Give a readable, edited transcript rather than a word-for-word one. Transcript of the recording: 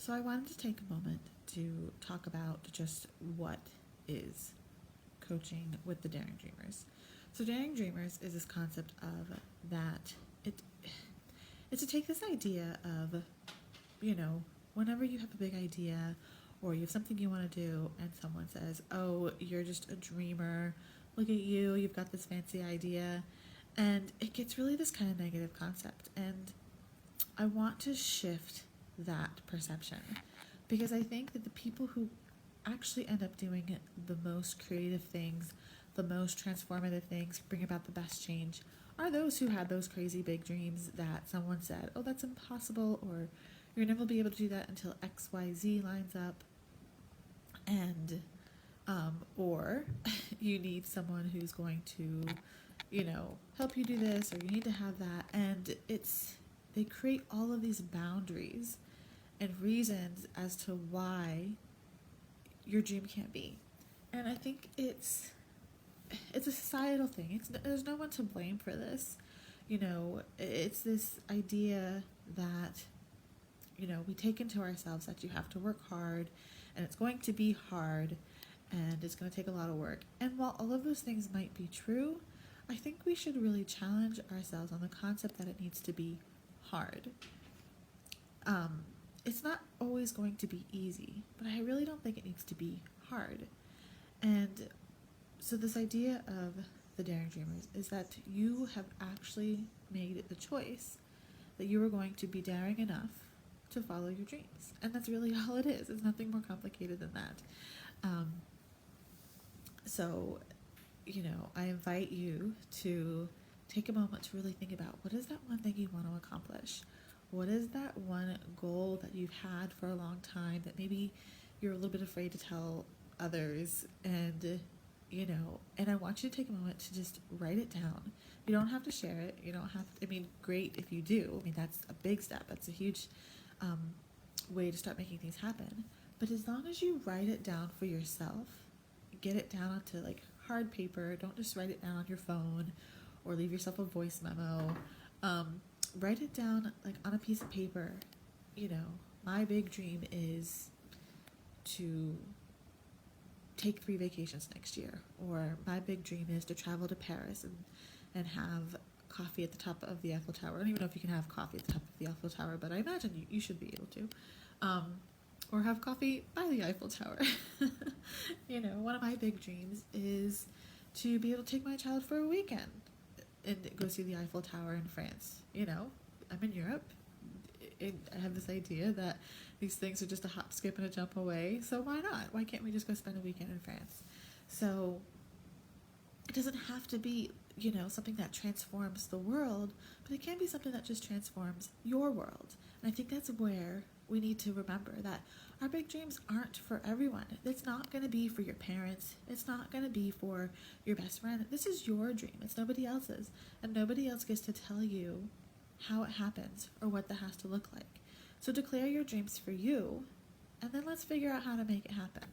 So I wanted to take a moment to talk about just what is coaching with the Daring Dreamers. So Daring Dreamers is this concept of that it it's to take this idea of, whenever you have a big idea or you have something you want to do and someone says, "Oh, you're just a dreamer. Look at you. You've got this fancy idea." And it gets really this kind of negative concept. And I want to shift that perception because I think that the people who actually end up doing the most creative things, the most transformative things, bring about the best change, are those who had those crazy big dreams that someone said, "Oh, that's impossible," or "You're never be able to do that until XYZ lines up," and or you need someone who's going to, help you do this, or you need to have that, and they create all of these boundaries and reasons as to why your dream can't be. And I think it's a societal thing. There's no one to blame for this. It's this idea that we take into ourselves that you have to work hard, and it's going to be hard, and it's going to take a lot of work. And while all of those things might be true, I think we should really challenge ourselves on the concept that it needs to be hard. It's not always going to be easy, but I really don't think it needs to be hard. And so this idea of the Daring Dreamers is that you have actually made the choice that you are going to be daring enough to follow your dreams. And that's really all it is. It's nothing more complicated than that. So, I invite you to take a moment to really think about, what is that one thing you want to accomplish? What is that one goal that you've had for a long time that maybe you're a little bit afraid to tell others? And I want you to take a moment to just write it down. You don't have to share it. You don't have to, great if you do. That's a big step. That's a huge way to start making things happen. But as long as you write it down for yourself, get it down onto hard paper. Don't just write it down on your phone or leave yourself a voice memo. Write it down on a piece of paper. My big dream is to take 3 vacations next year, or my big dream is to travel to Paris and have coffee at the top of the Eiffel Tower. I don't even know if you can have coffee at the top of the Eiffel Tower, but I imagine you should be able to. Or have coffee by the Eiffel Tower. One of my big dreams is to be able to take my child for a weekend and go see the Eiffel Tower in France. I'm in Europe. I have this idea that these things are just a hop, skip, and a jump away. So why not? Why can't we just go spend a weekend in France? So it doesn't have to be, something that transforms the world, but it can be something that just transforms your world. And I think that's where we need to remember that our big dreams aren't for everyone. It's not going to be for your parents. It's not going to be for your best friend. This is your dream. It's nobody else's. And nobody else gets to tell you how it happens or what that has to look like. So declare your dreams for you, and then let's figure out how to make it happen.